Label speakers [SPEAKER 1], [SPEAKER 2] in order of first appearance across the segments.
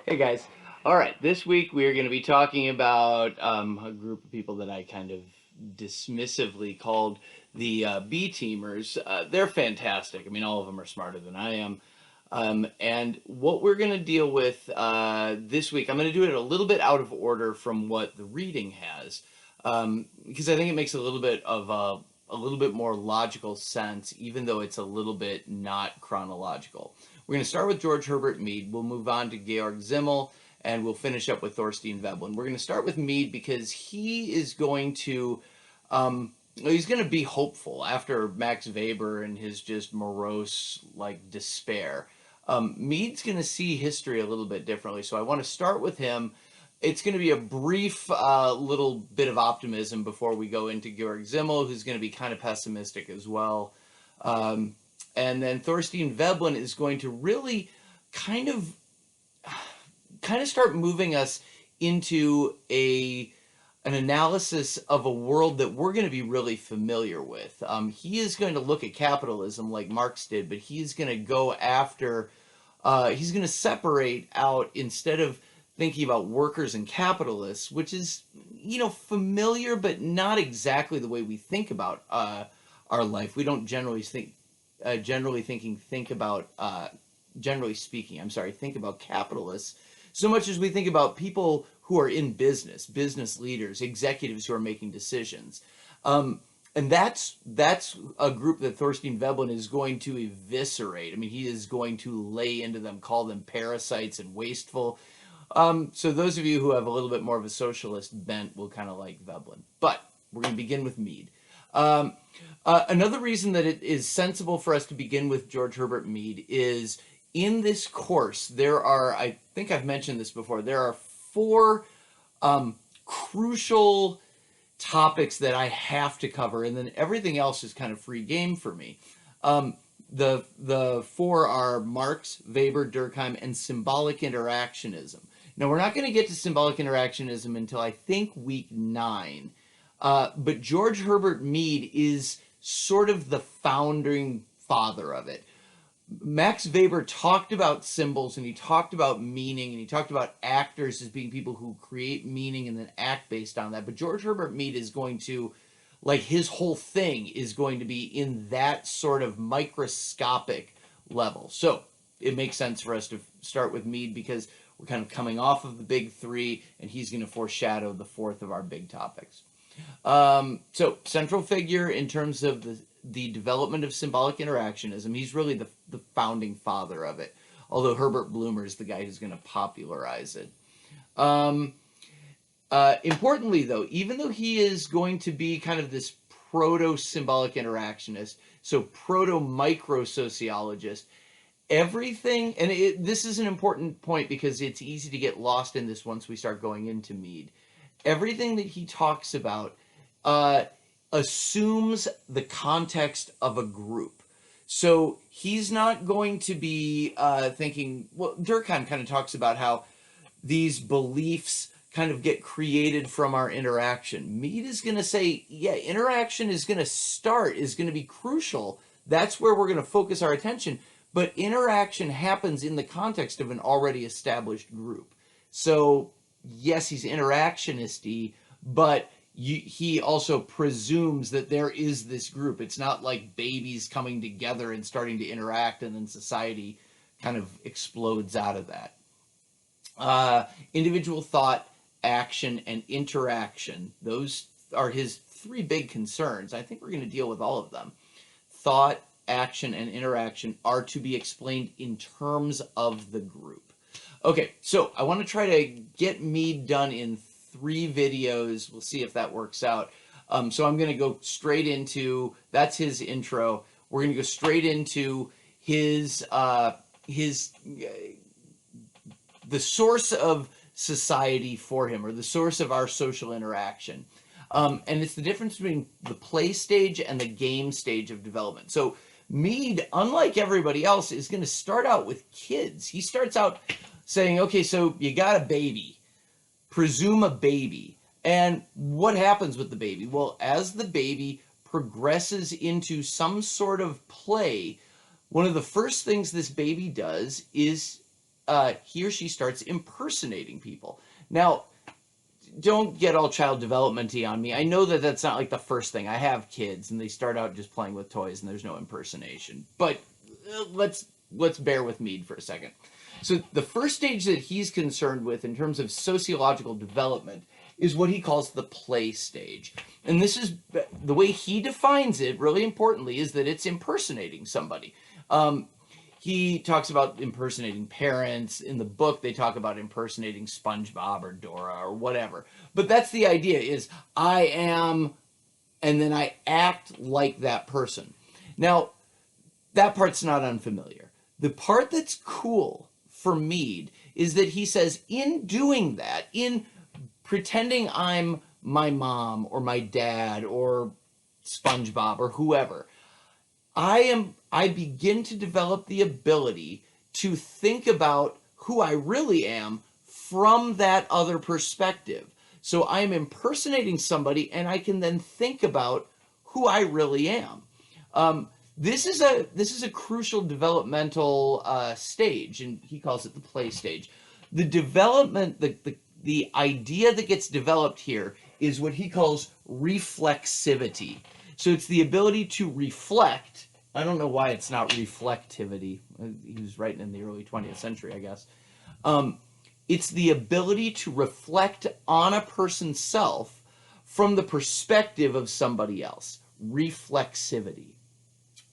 [SPEAKER 1] Hey guys. All right, this week we are going to be talking about a group of people that I kind of dismissively called the B teamers. They're fantastic. I mean, all of them are smarter than I am. And what we're going to deal with this week, I'm going to do it a little bit out of order from what the reading has, because I think it makes a little bit of a little bit more logical sense, even though it's a little bit not chronological. We're going to start with George Herbert Mead. We'll move on to Georg Simmel, and we'll finish up with Thorstein Veblen. We're going to start with Mead because he is going to he's going to be hopeful after Max Weber and his just morose like despair. Mead's going to see history a little bit differently, so I want to start with him. It's going to be a brief little bit of optimism before we go into Georg Simmel, who's going to be kind of pessimistic as well. And then Thorstein Veblen is going to really kind of start moving us into an analysis of a world that we're going to be really familiar with. He is going to look at capitalism like Marx did, but he's going to go after, he's going to separate out, instead of thinking about workers and capitalists, which is, familiar, but not exactly the way we think about our life. We don't generally think, generally speaking, think about capitalists so much as we think about people who are in business leaders, executives who are making decisions. And that's a group that Thorstein Veblen is going to eviscerate. I mean, he is going to lay into them, call them parasites and wasteful. So those of you who have a little bit more of a socialist bent will kind of like Veblen. But we're going to begin with Mead. Another reason that it is sensible for us to begin with George Herbert Mead is, in this course, there are, I think I've mentioned this before, there are four crucial topics that I have to cover, and then everything else is kind of free game for me. The four are Marx, Weber, Durkheim, and symbolic interactionism. Now, we're not going to get to symbolic interactionism until I think week 9. But George Herbert Mead is sort of the founding father of it. Max Weber talked about symbols, and he talked about meaning, and he talked about actors as being people who create meaning and then act based on that. But George Herbert Mead is going to, like, his whole thing is going to be in that sort of microscopic level. So it makes sense for us to start with Mead because we're kind of coming off of the big three, and he's going to foreshadow the fourth of our big topics. So central figure in terms of the development of symbolic interactionism. He's really the founding father of it, although Herbert Blumer is the guy who's going to popularize it. Importantly, though, even though he is going to be kind of this proto-symbolic interactionist, so proto-micro-sociologist, everything, and this is an important point because it's easy to get lost in this once we start going into Mead. Everything that he talks about assumes the context of a group. So he's not going to be thinking, well, Durkheim kind of talks about how these beliefs kind of get created from our interaction. Mead is going to say, yeah, interaction is going to be crucial. That's where we're going to focus our attention. But interaction happens in the context of an already established group. So yes, he's interactionist-y, but he also presumes that there is this group. It's not like babies coming together and starting to interact and then society kind of explodes out of that. Individual thought, action, and interaction. Those are his three big concerns. I think we're going to deal with all of them. Thought, action, and interaction are to be explained in terms of the group. Okay, so I want to try to get Mead done in 3 videos. We'll see if that works out. So I'm going to go straight into, that's his intro. We're going to go straight into the source of society for him, or the source of our social interaction. And it's the difference between the play stage and the game stage of development. So Mead, unlike everybody else, is going to start out with kids. He starts out saying, okay, so you got a baby. Presume a baby. And what happens with the baby? Well, as the baby progresses into some sort of play, one of the first things this baby does is he or she starts impersonating people. Now, don't get all child development-y on me. I know that that's not like the first thing. I have kids, and they start out just playing with toys, and there's no impersonation. But let's bear with Mead for a second. So the first stage that he's concerned with in terms of sociological development is what he calls the play stage. And this is the way he defines it, really importantly, is that it's impersonating somebody. He talks about impersonating parents. In the book, they talk about impersonating SpongeBob or Dora or whatever. But that's the idea, is I am, and then I act like that person. Now, that part's not unfamiliar. The part that's cool for Mead is that he says, in doing that, in pretending I'm my mom or my dad or SpongeBob or whoever, I begin to develop the ability to think about who I really am from that other perspective. So I'm impersonating somebody, and I can then think about who I really am. This is a crucial developmental stage, and he calls it the play stage. The development, the idea that gets developed here is what he calls reflexivity. So it's the ability to reflect. I don't know why it's not reflectivity. He was writing in the early 20th century, I guess. It's the ability to reflect on a person's self from the perspective of somebody else. Reflexivity.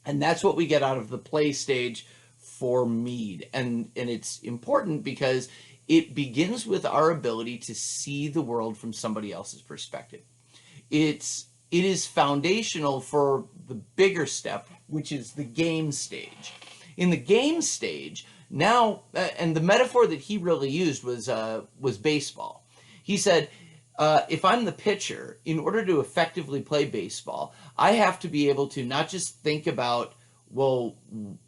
[SPEAKER 1] And that's what we get out of the play stage for Mead. And it's important because it begins with our ability to see the world from somebody else's perspective. It is foundational for the bigger step, which is the game stage. In the game stage, now, and the metaphor that he really used was baseball. He said, if I'm the pitcher, in order to effectively play baseball, I have to be able to not just think about, well,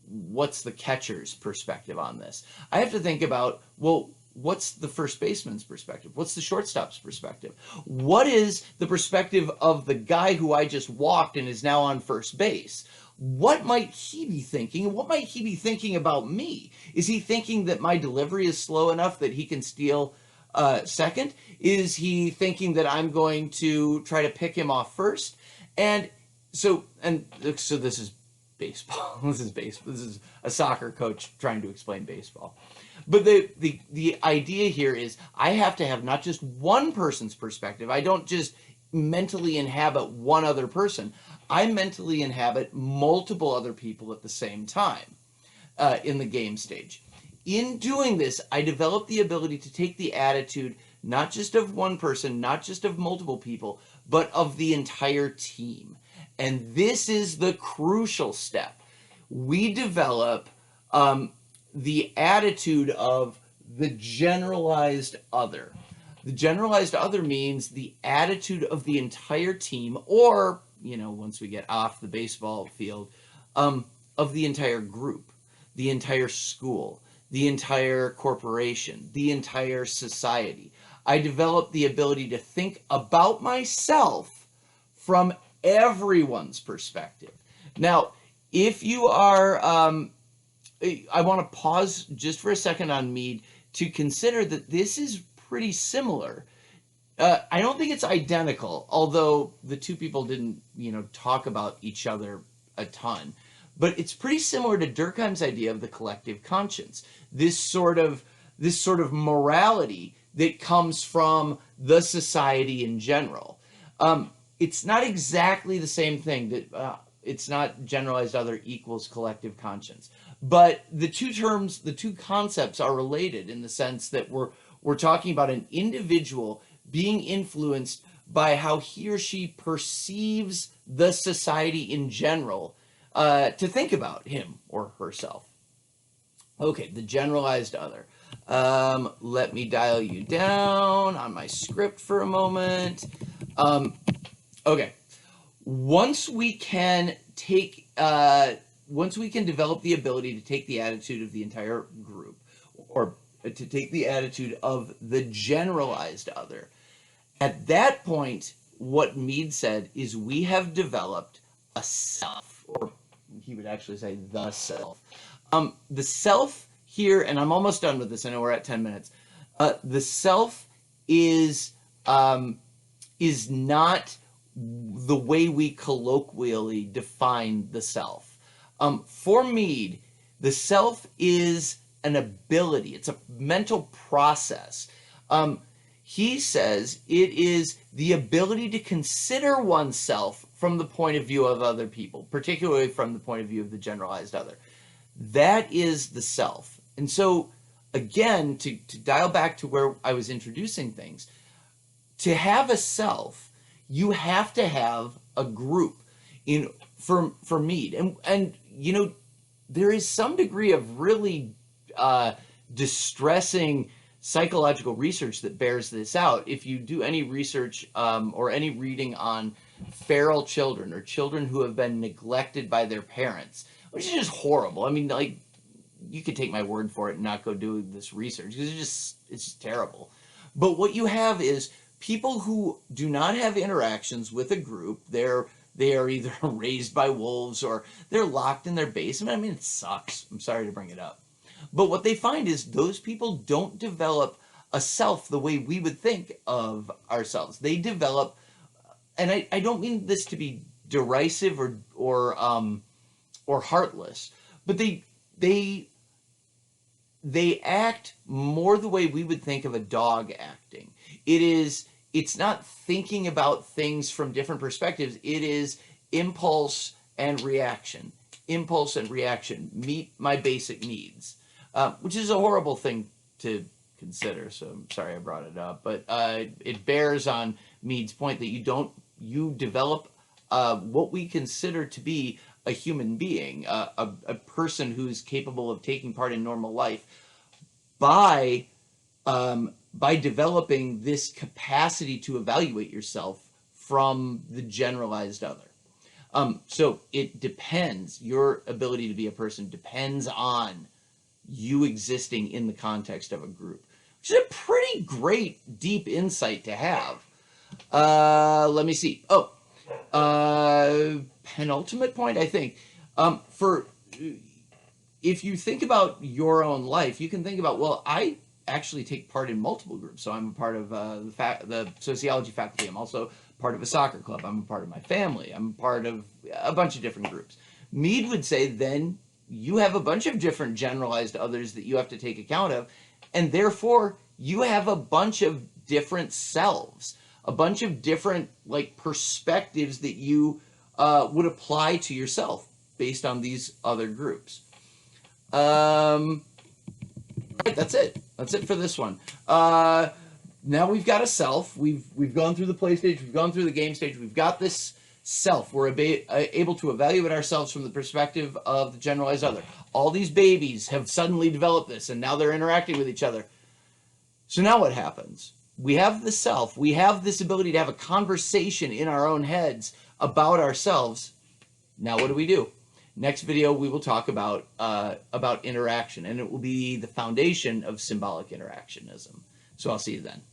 [SPEAKER 1] what's the catcher's perspective on this? I have to think about, well, what's the first baseman's perspective? What's the shortstop's perspective? What is the perspective of the guy who I just walked and is now on first base? What might he be thinking? What might he be thinking about me? Is he thinking that my delivery is slow enough that he can steal second? Is he thinking that I'm going to try to pick him off first? And so this is baseball. This is a soccer coach trying to explain baseball. But the idea here is I have to have not just one person's perspective. I don't just mentally inhabit one other person. I mentally inhabit multiple other people at the same time in the game stage. In doing this, I develop the ability to take the attitude not just of one person, not just of multiple people, but of the entire team. And this is the crucial step. We develop the attitude of the generalized other. The generalized other means the attitude of the entire team, or, once we get off the baseball field, of the entire group, the entire school, the entire corporation, the entire society. I develop the ability to think about myself from everyone's perspective. Now, if you are, I want to pause just for a second on Mead to consider that this is pretty similar. I don't think it's identical, although the two people didn't, talk about each other a ton. But it's pretty similar to Durkheim's idea of the collective conscience. This sort of morality that comes from the society in general. It's not exactly the same thing. That it's not generalized other equals collective conscience. But the two concepts are related in the sense that we're talking about an individual being influenced by how he or she perceives the society in general to think about him or herself. Okay, the generalized other. Let me dial you down on my script for a moment. Okay, once we can develop the ability to take the attitude of the entire group, or to take the attitude of the generalized other, at that point, what Mead said is we have developed a self, or he would actually say the self. The self here, and I'm almost done with this. I know we're at 10 minutes. The self is not the way we colloquially define the self. For Mead, the self is an ability. It's a mental process. He says it is the ability to consider oneself from the point of view of other people, particularly from the point of view of the generalized other. That is the self. And so, again, to dial back to where I was introducing things, to have a self, you have to have a group for Mead. And you know, there is some degree of really distressing psychological research that bears this out. If you do any research or any reading on feral children or children who have been neglected by their parents, which is just horrible. I mean, like, you could take my word for it and not go do this research because it's just terrible. But what you have is people who do not have interactions with a group. They are either raised by wolves or they're locked in their basement. I mean, it sucks. I'm sorry to bring it up. But what they find is those people don't develop a self the way we would think of ourselves. They develop, and I don't mean this to be derisive or heartless, but they act more the way we would think of a dog acting. It's not thinking about things from different perspectives. It is impulse and reaction. Impulse and reaction. Meet my basic needs. Which is a horrible thing to consider, so I'm sorry I brought it up. But it bears on Mead's point that you develop what we consider to be a human being, a person who's capable of taking part in normal life by developing this capacity to evaluate yourself from the generalized other. So it depends. Your ability to be a person depends on you existing in the context of a group, which is a pretty great, deep insight to have. Let me see. Penultimate point, I think. If you think about your own life, you can think about, well, I actually take part in multiple groups. So I'm a part of the sociology faculty. I'm also part of a soccer club. I'm a part of my family. I'm part of a bunch of different groups. Mead would say then you have a bunch of different generalized others that you have to take account of, and therefore you have a bunch of different selves, a bunch of different perspectives that you would apply to yourself based on these other groups. Right, that's it. That's it for this one. Now we've got a self. We've gone through the play stage. We've gone through the game stage. We've got this self. We're able to evaluate ourselves from the perspective of the generalized other. All these babies have suddenly developed this, and now they're interacting with each other. So now what happens? We have the self. We have this ability to have a conversation in our own heads about ourselves. Now what do? Next video, we will talk about interaction, and it will be the foundation of symbolic interactionism. So I'll see you then.